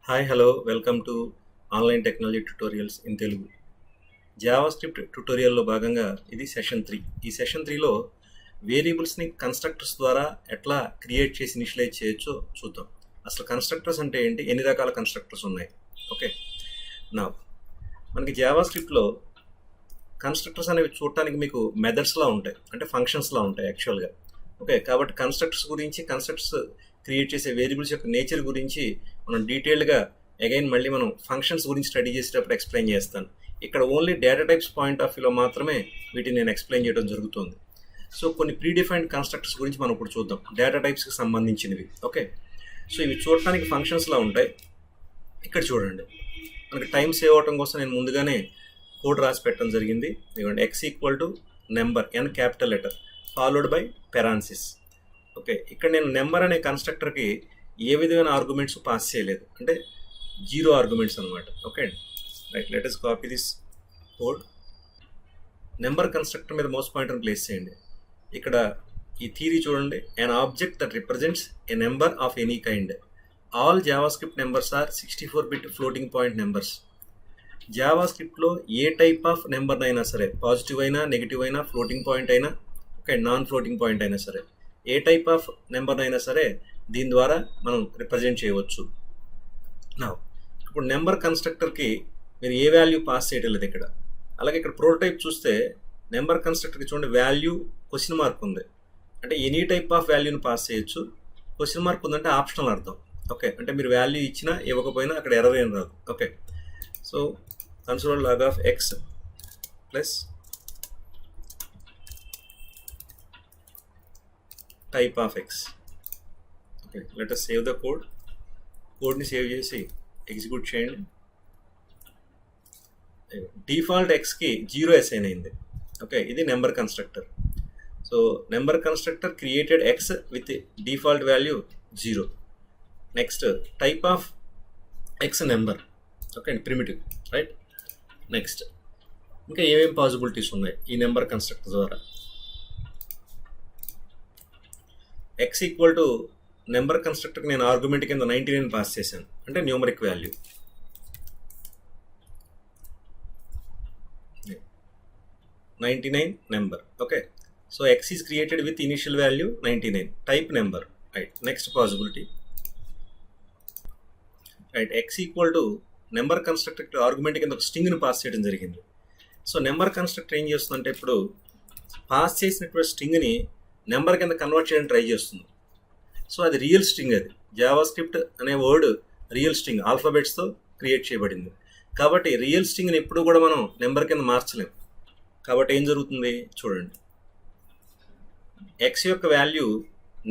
Hi hello welcome to online technology tutorials in Telugu. Java script ట్యుటోరియల్లో భాగంగా ఇది session 3. ఈ సెషన్ 3లో వేరియబుల్స్ని కన్స్ట్రక్టర్స్ ద్వారా ఎట్లా క్రియేట్ చేసి ఇనిషియలైజ్ చేయొచ్చో చూద్దాం. అసలు కన్స్ట్రక్టర్స్ అంటే ఏంటి, ఎన్ని రకాల కన్స్ట్రక్టర్స్ ఉన్నాయి. ఓకే, నా మనకి జావా స్క్రిప్ట్లో కన్స్ట్రక్టర్స్ అనేవి చూడటానికి మీకు మెథడ్స్లా ఉంటాయి, అంటే ఫంక్షన్స్లా ఉంటాయి యాక్చువల్గా. ఓకే, కాబట్టి కన్స్ట్రక్టర్స్ గురించి, కన్స్ట్రక్టర్స్ క్రియేట్ చేసే వేరియబుల్స్ యొక్క నేచర్ గురించి మనం డీటెయిల్డ్గా అగైన్ మళ్ళీ మనం ఫంక్షన్స్ గురించి స్టడీ చేసేటప్పుడు ఎక్స్ప్లెయిన్ చేస్తాను. ఇక్కడ only data types point of వ్యూలో మాత్రమే వీటిని నేను ఎక్స్ప్లెయిన్ చేయడం జరుగుతుంది. సో కొన్ని ప్రీడిఫైన్డ్ కన్స్ట్రక్టర్స్ గురించి మనం ఇప్పుడు చూద్దాం, డేటా టైప్స్కి సంబంధించినవి. ఓకే, సో ఇవి చూడటానికి ఫంక్షన్స్లా ఉంటాయి. ఇక్కడ చూడండి, మనకి టైం సేవ్ అవటం కోసం నేను ముందుగానే కోడ్ రాసి పెట్టడం జరిగింది. ఇదిగోండి, x equal to number, n capital letter followed by parenthesis. Okay, ఇక్కడ నేను నెంబర్ అనే కన్స్ట్రక్టర్కి ఏ విధమైన ఆర్గ్యుమెంట్స్ పాస్ చేయలేదు, అంటే 0 ఆర్గ్యుమెంట్స్ అనమాట. Okay right, let us copy this code. Number constructor మీద మౌస్ పాయింటర్ని ప్లేస్ చేయండి. ఇక్కడ ఈ థియరీ చూడండి, an object that represents a number of any kind. All JavaScript numbers are 64-bit floating point numbers. జావాస్క్రిప్ట్లో ఏ టైప్ ఆఫ్ నెంబర్ అయినా సరే, పాజిటివ్ అయినా, నెగిటివ్ అయినా, ఫ్లోటింగ్ పాయింట్ అయినా, ఓకే, నాన్ ఫ్లోటింగ్ పాయింట్ అయినా సరే, ఏ టైప్ ఆఫ్ నెంబర్ అయినా సరే దీని ద్వారా మనం రిప్రజెంట్ చేయవచ్చు. నా ఇప్పుడు నెంబర్ కన్స్ట్రక్టర్కి మీరు ఏ వాల్యూ పాస్ చేయటం లేదు ఇక్కడ. అలాగే ఇక్కడ ప్రోటోటైప్ చూస్తే నెంబర్ కన్స్ట్రక్టర్కి చూడండి, వాల్యూ క్వశ్చన్ మార్క్ ఉంది, అంటే ఎనీ టైప్ ఆఫ్ వాల్యూని పాస్ చేయొచ్చు. క్వశ్చన్ మార్క్ ఉందంటే ఆప్షనల్ అర్థం. ఓకే, అంటే మీరు వాల్యూ ఇచ్చినా ఇవ్వకపోయినా అక్కడ ఎర్రర్ ఏం రాదు. Okay, so console log of x plus type of x. Okay, let us save the code. కోడ్ని సేవ్ చేసి ఎగ్జిక్యూట్ చేయండి. డిఫాల్ట్ ఎక్స్కి 0 అసైన్ అయింది. ఓకే, ఇది number constructor. So number constructor created x with default value 0. Next type of x number. Okay, primitive right. Next ఇంకా ఏమేమి possibilities ఉన్నాయి ఈ నెంబర్ కన్స్ట్రక్టర్ ద్వారా. ఎక్స్ ఈక్వల్ టు నెంబర్ కన్స్ట్రక్టర్కి నేను ఆర్గ్యుమెంట్ కింద 99 పాస్ చేశాను, అంటే numeric value. 99 number. Okay, so X is created with initial value 99, type number. Right, next possibility. Right, X equal to number constructor argument కింద ఒక స్ట్రింగ్ని pass చేయడం జరిగింది. So number constructor ఏం చేస్తుందంటే ఇప్పుడు పాస్ చేసినటువంటి స్ట్రింగ్ని నెంబర్ కింద కన్వర్ట్ చేయడానికి ట్రై చేస్తుంది. సో అది రియల్ స్ట్రింగ్. అది జావా స్క్రిప్ట్ అనే వర్డ్ రియల్ స్ట్రింగ్, ఆల్ఫాబెట్స్తో క్రియేట్ చేయబడింది. కాబట్టి రియల్ స్ట్రింగ్ని ఎప్పుడు కూడా మనం నెంబర్ కింద మార్చలేం. కాబట్టి ఏం జరుగుతుంది చూడండి, ఎక్స్ యొక్క వాల్యూ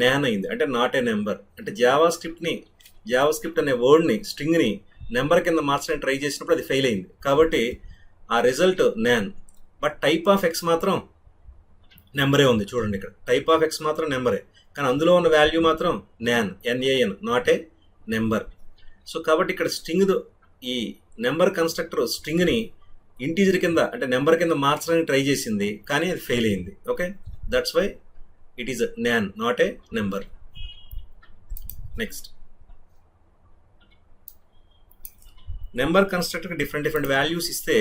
నాన్ అయింది, అంటే నాట్ ఏ నెంబర్. అంటే జావా స్క్రిప్ట్ అనే వర్డ్ని, స్ట్రింగ్ని నెంబర్ కింద మార్చడానికి ట్రై చేసినప్పుడు అది ఫెయిల్ అయింది. కాబట్టి ఆ result non. But type of X మాత్రం నెంబరే ఉంది. చూడండి, ఇక్కడ టైప్ ఆఫ్ ఎక్స్ మాత్రం నెంబరే, కానీ అందులో ఉన్న వాల్యూ మాత్రం non, NaN, not a number. So కాబట్టి ఇక్కడ స్ట్రింగ్, ఈ నెంబర్ కన్స్ట్రక్టర్ స్ట్రింగ్ని ఇంటీజర్ కింద, అంటే నెంబర్ కింద మార్చడానికి ట్రై చేసింది, కానీ అది ఫెయిల్ అయింది. Okay, that's why it is NaN, not a number. Next, number కన్స్ట్రక్టర్కి డిఫరెంట్ వాల్యూస్ ఇస్తే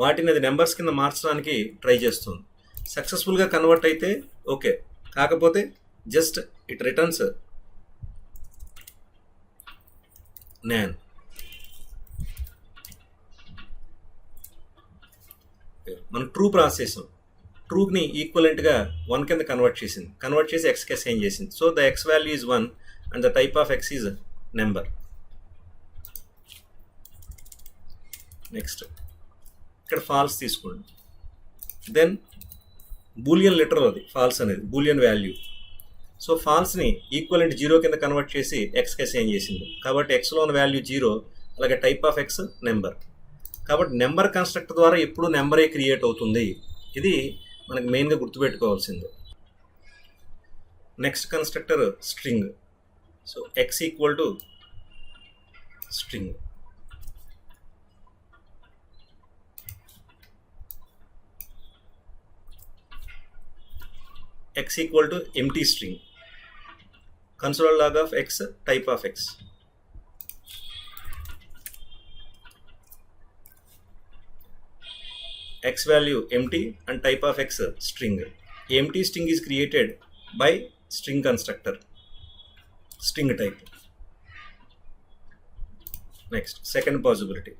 వాటిని అది నెంబర్స్ కింద మార్చడానికి ట్రై చేస్తుంది. సక్సెస్ఫుల్గా కన్వర్ట్ అయితే ఓకే, కాకపోతే జస్ట్ ఇట్ రిటర్న్స్ నాన్. మనం ట్రూ ప్రాసెస్ చేసాం, ట్రూని ఈక్వలెంట్గా 1 కింద కన్వర్ట్ చేసి ఎక్స్కి అసైన్ చేసింది. So the X value is 1 and the type of x is number. Next, ఇక్కడ ఫాల్స్ తీసుకోండి. దెన్ బూలియన్ లిటరల్, అది ఫాల్స్ అనేది బూలియన్ వాల్యూ. సో ఫాల్స్ని ఈక్వలెంట్ 0 కింద కన్వర్ట్ చేసి ఎక్స్కి అసైన్ చేసింది. కాబట్టి ఎక్స్లో ఉన్న వాల్యూ 0, అలాగే టైప్ ఆఫ్ ఎక్స్ నెంబర్. కాబట్టి నెంబర్ కన్స్ట్రక్టర్ ద్వారా ఎప్పుడు నెంబరే క్రియేట్ అవుతుంది. ఇది మనకి మెయిన్గా గుర్తుపెట్టుకోవాల్సింది. Next constructor string. So x equal to string. x equal to empty string. Console log of x, type of x. X value empty and type of X string. Empty string is created by string constructor, string type. Next, second possibility.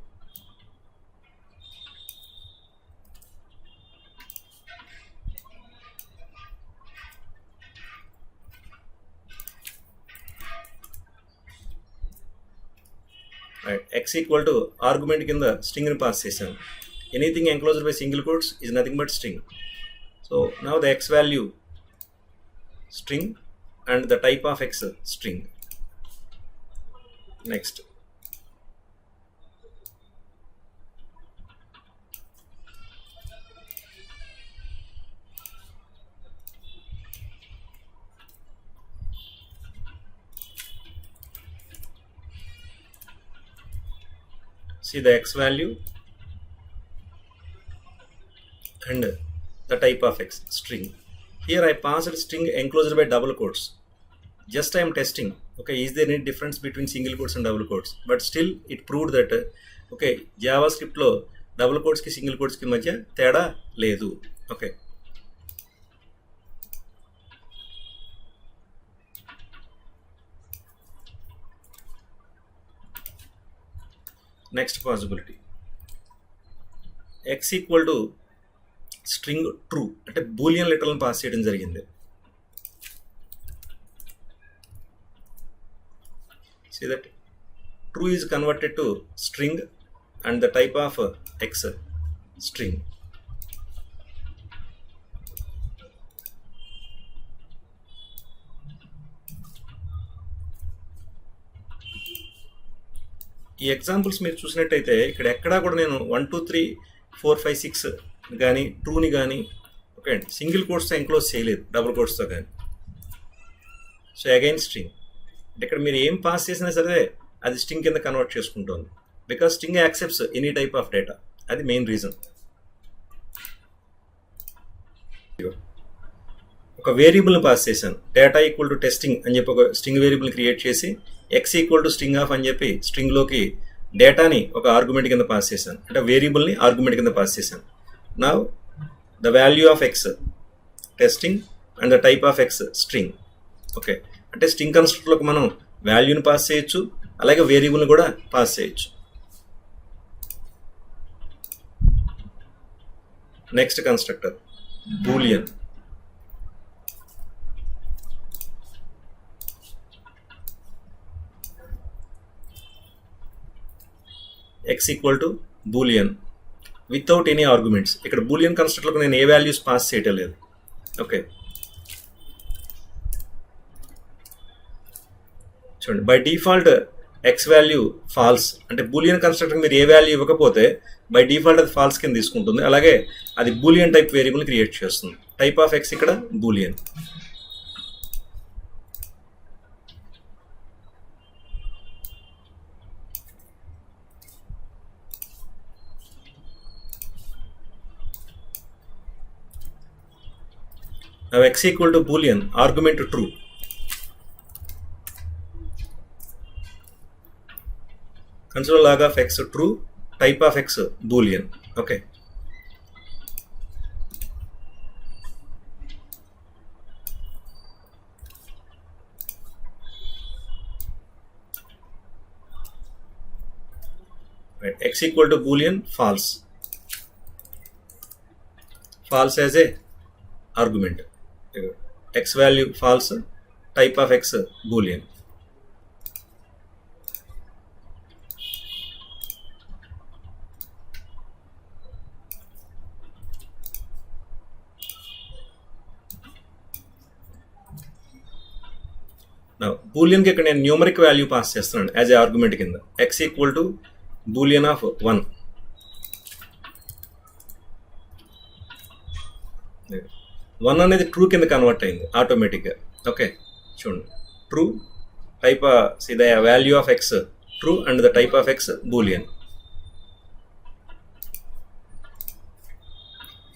Right, X equal to argument కింద string ని pass చేశాను. Anything enclosed by single quotes is nothing but string. So now the X value string and the type of X string. Next, see the X value and the type of X string. Here I passed string enclosed by double quotes. Just I am testing, okay, is there any difference between single quotes and double quotes? But still it proved that okay, JavaScript లో double quotes కి single quotes కి మధ్య తేడా లేదు. Okay, next possibility. X equal to string true అంటే Boolean లెటర్లను pass చేయడం జరిగింది. See that true is converted to string and the type of X string. ఈ ఎగ్జాంపుల్స్ మీరు చూసినట్టయితే ఇక్కడ ఎక్కడా కూడా నేను 1 2 3 4 5 6 కానీ ట్రూని కానీ ఓకే అండి సింగిల్ కోట్స్తో ఎంక్లోజ్ చేయలేదు, డబుల్ కోట్స్తో కానీ. సో అగైన్ స్ట్రింగ్ ఇక్కడ మీరు ఏం పాస్ చేసినా సరే అది స్ట్రింగ్ కింద కన్వర్ట్ చేసుకుంటుంది, because string accepts any type of data. అది మెయిన్ రీజన్. ఒక వేరియబుల్ని పాస్ చేశాను, డేటా ఈక్వల్ టు టెస్టింగ్ అని చెప్పి ఒక స్ట్రింగ్ వేరియబుల్ క్రియేట్ చేసి X equal to string of అని చెప్పి స్ట్రింగ్లోకి డేటాని ఒక ఆర్గ్యుమెంట్ కింద పాస్ చేశాను, అంటే వేరియబుల్ని ఆర్గ్యుమెంట్ కింద పాస్ చేశాను. Now the value of X testing and the type of X string. Okay, అంటే స్ట్రింగ్ కన్స్ట్రక్టర్లోకి మనం వాల్యూని పాస్ చేయొచ్చు, అలాగే వేరియబుల్ని కూడా పాస్ చేయొచ్చు. Next constructor boolean. X equal to boolean without any arguments. ఇక్కడ బూలియన్ కన్స్ట్రక్టర్లకు నేను ఏ వాల్యూస్ పాస్ చేయటం లేదు. ఓకే, చూడండి, by default x value false, అంటే బూలియన్ కన్స్ట్రక్టర్ మీరు ఏ వాల్యూ ఇవ్వకపోతే బై డిఫాల్ట్ అది ఫాల్స్ కింద తీసుకుంటుంది, అలాగే అది బూలియన్ టైప్ వేరియబుల్ క్రియేట్ చేస్తుంది. టైప్ ఆఫ్ ఎక్స్ ఇక్కడ boolean. Now X equal to boolean, argument true. Console log of X true, type of X boolean. Okay. Right. X equal to boolean, false. False as a argument. X value false, type of X boolean. Now boolean కి ఇక్కడ నేను numeric value pass చేస్తున్నాను as a argument కింద. X equal to Boolean of 1. One అనేది true కింద convert అయింది ఆటోమేటిక్గా. Okay, చూడండి, true type the value of X true and the type of X Boolean.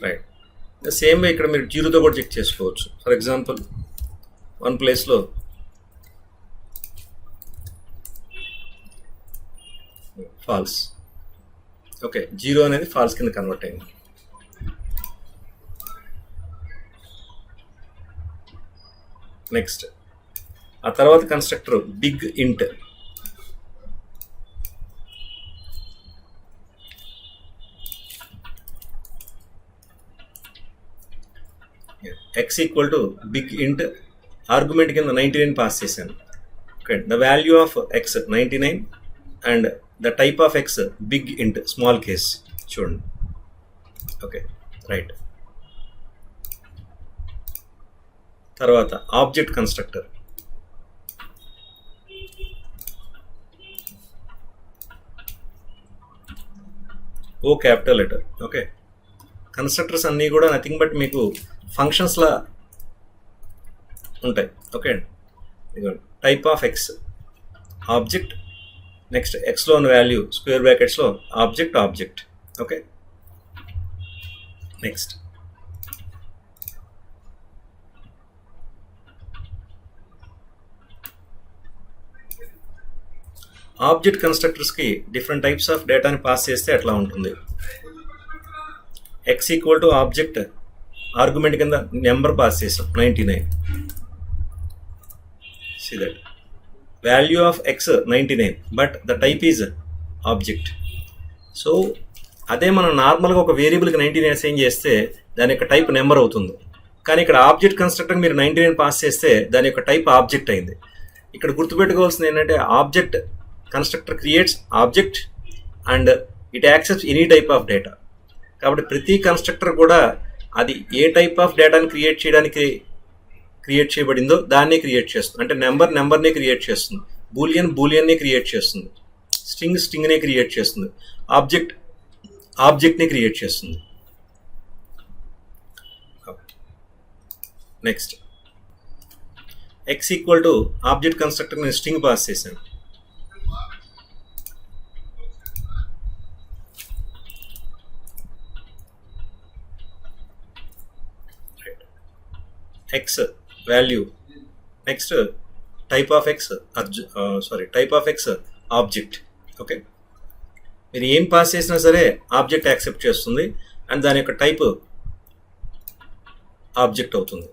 Right, same way ఇక్కడ మీరు జీరోతో కూడా చెక్ చేసుకోవచ్చు. ఫర్ ఎగ్జాంపుల్ వన్ ప్లేస్లో ఫాల్స్. ఓకే, 0 అనేది ఫాల్స్ కింద కన్వర్ట్ అయింది. నెక్స్ట్ ఆ తర్వాత కన్స్ట్రక్టర్ బిగ్ ఇంట్. X equal to big int argument కింద 99 పాస్ చేశాను. Okay, the value of x 99 and the type of x big int small case. చూడండి. Okay, right. తర్వాత object constructor. O capital letter. Okay, constructors అన్నీ కూడా nothing but మీకు ఫంక్షన్స్లా ఉంటాయి. Okay అండి, ఇదిగోండి. Type of x object, next ఎక్స్లోని value square బ్రాకెట్స్లో object object. Okay, next object కన్స్ట్రక్టర్స్కి డిఫరెంట్ టైప్స్ ఆఫ్ డేటాని పాస్ చేస్తే ఎట్లా ఉంటుంది. X equal to object argument కింద నెంబర్ పాస్ చేసాం 99. See that value of x 99 but the type is object. So అదే మనం నార్మల్గా ఒక వేరియబుల్కి 99 అసైన్ చేస్తే దాని యొక్క టైప్ నెంబర్ అవుతుంది. కానీ ఇక్కడ ఆబ్జెక్ట్ కన్స్ట్రక్టర్ మీరు 99 పాస్ చేస్తే దాని యొక్క టైప్ ఆబ్జెక్ట్ అయింది. ఇక్కడ గుర్తుపెట్టుకోవాల్సింది ఏంటంటే object constructor creates object and it accepts any type of data. కాబట్టి ప్రతి కన్స్ట్రక్టర్ కూడా అది ఏ టైప్ ఆఫ్ డేటాని క్రియేట్ చేయబడిందో దాన్నే క్రియేట్ చేస్తుంది. అంటే నెంబర్నే క్రియేట్ చేస్తుంది, బూలియన్ని క్రియేట్ చేస్తుంది, స్ట్రింగ్నే క్రియేట్ చేస్తుంది, ఆబ్జెక్ట్ని క్రియేట్ చేస్తుంది. Next X equal to object constructor నేను స్ట్రింగ్ పాస్ చేశాను. X value, next type of x object. Okay, మీరు ఏం పాస్ చేసినా సరే ఆబ్జెక్ట్ యాక్సెప్ట్ చేస్తుంది అండ్ దాని యొక్క టైప్ ఆబ్జెక్ట్ అవుతుంది.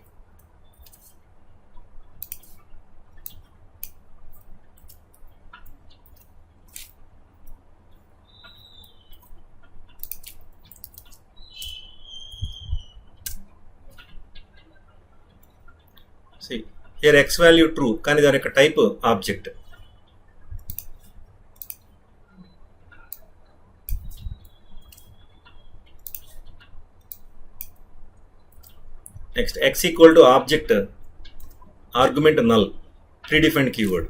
హియర్ ఎక్స్ వాల్యూ ట్రూ కానీ దాని యొక్క type object. Next X equal to object argument null predefined keyword.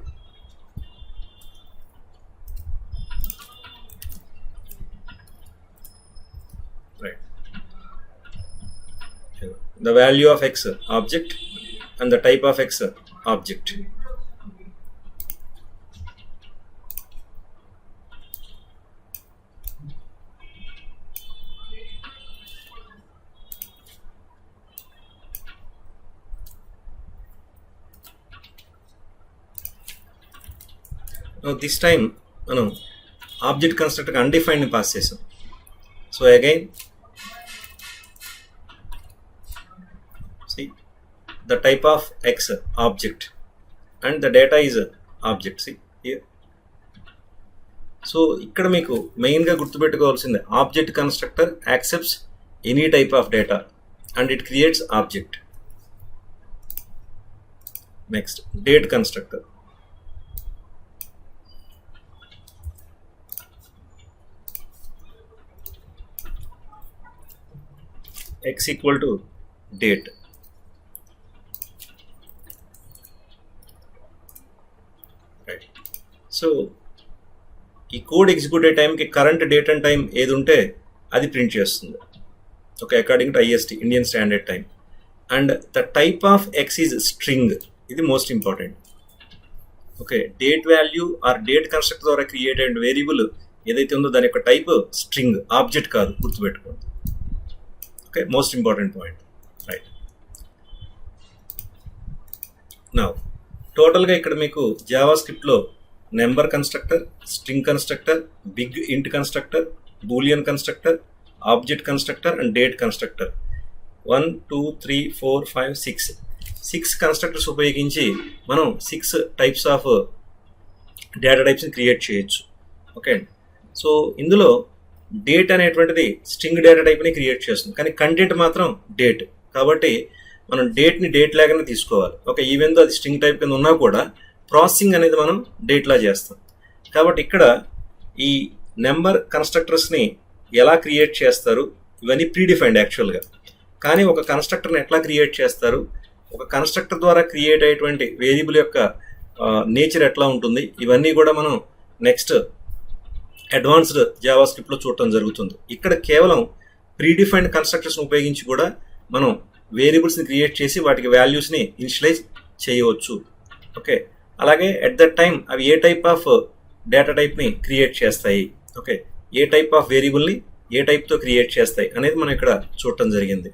Right, the value of x object and the type of x object. Now this time మనం object constructor undefined ని pass చేసాం. So again the type of x object and the data is object. See here. So ఇక్కడ మీకు మెయిన్గా గుర్తుపెట్టుకోవాల్సింది object constructor accepts any type of data and it creates object. Next date constructor. x equal to date. So ఈ code execute అయ్యే టైంకి current date and time ఏది ఉంటే అది ప్రింట్ చేస్తుంది. Okay, according to IST Indian standard time. And the type of x is string. ఇది most important. Okay, date value or date constructor ద్వారా created variable ఏదైతే ఉందో దాని యొక్క టైప్ స్ట్రింగ్, ఆబ్జెక్ట్ కాదు, గుర్తుపెట్టుకోండి. Okay, most important point. Right, now టోటల్గా ఇక్కడ మీకు జావా స్క్రిప్ట్లో number constructor, string constructor, big int constructor, boolean constructor, object constructor and date constructor. 1 2 3 4 5 6 constructors ఉపయోగించి మనం 6 టైప్స్ ఆఫ్ డేటా టైప్స్ని క్రియేట్ చేయొచ్చు. ఓకే, సో ఇందులో డేట్ అనేటువంటిది స్ట్రింగ్ డేటా టైప్ని క్రియేట్ చేస్తుంది, కానీ కంటెంట్ మాత్రం డేట్. కాబట్టి మనం డేట్ని డేట్ లాగానే తీసుకోవాలి. ఓకే, ఈవెన్ దో అది స్ట్రింగ్ టైప్ కింద ఉన్నా కూడా ప్రాసెసింగ్ అనేది మనం డేట్లా చేస్తాం. కాబట్టి ఇక్కడ ఈ నెంబర్ కన్స్ట్రక్టర్స్ని ఎలా క్రియేట్ చేస్తారు, ఇవన్నీ ప్రీడిఫైన్డ్ యాక్చువల్గా. కానీ ఒక కన్స్ట్రక్టర్ని ఎట్లా క్రియేట్ చేస్తారు, ఒక కన్స్ట్రక్టర్ ద్వారా క్రియేట్ అయ్యేటువంటి వేరియబుల్ యొక్క నేచర్ ఎట్లా ఉంటుంది, ఇవన్నీ కూడా మనం నెక్స్ట్ అడ్వాన్స్డ్ జావా స్క్రిప్ట్లో చూడటం జరుగుతుంది. ఇక్కడ కేవలం ప్రీడిఫైన్డ్ కన్స్ట్రక్టర్స్ని ఉపయోగించి కూడా మనం వేరియబుల్స్ని క్రియేట్ చేసి వాటికి వాల్యూస్ని ఇనిషియలైజ్ చేయవచ్చు. ఓకే, అలాగే ఎట్ దట్ టైం అవి ఏ టైప్ ఆఫ్ డేటా టైప్ని క్రియేట్ చేస్తాయి, ఓకే, ఏ టైప్ ఆఫ్ వేరియబుల్ని ఏ టైప్తో క్రియేట్ చేస్తాయి అనేది మనం ఇక్కడ చూడటం జరిగింది.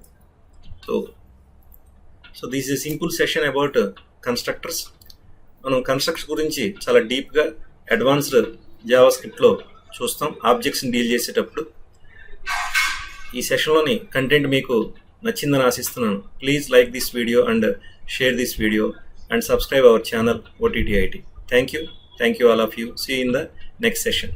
So this is simple session about constructors. మనం కన్స్ట్రక్టర్స్ గురించి చాలా డీప్గా అడ్వాన్స్డ్ జావా స్క్రిప్ట్లో చూస్తాం ఆబ్జెక్ట్స్ని డీల్ చేసేటప్పుడు. ఈ సెషన్లోని కంటెంట్ మీకు నచ్చిందని ఆశిస్తున్నాను. Please like this video and share this video and subscribe our channel OTT IT. Thank you all of you. See you in the next session.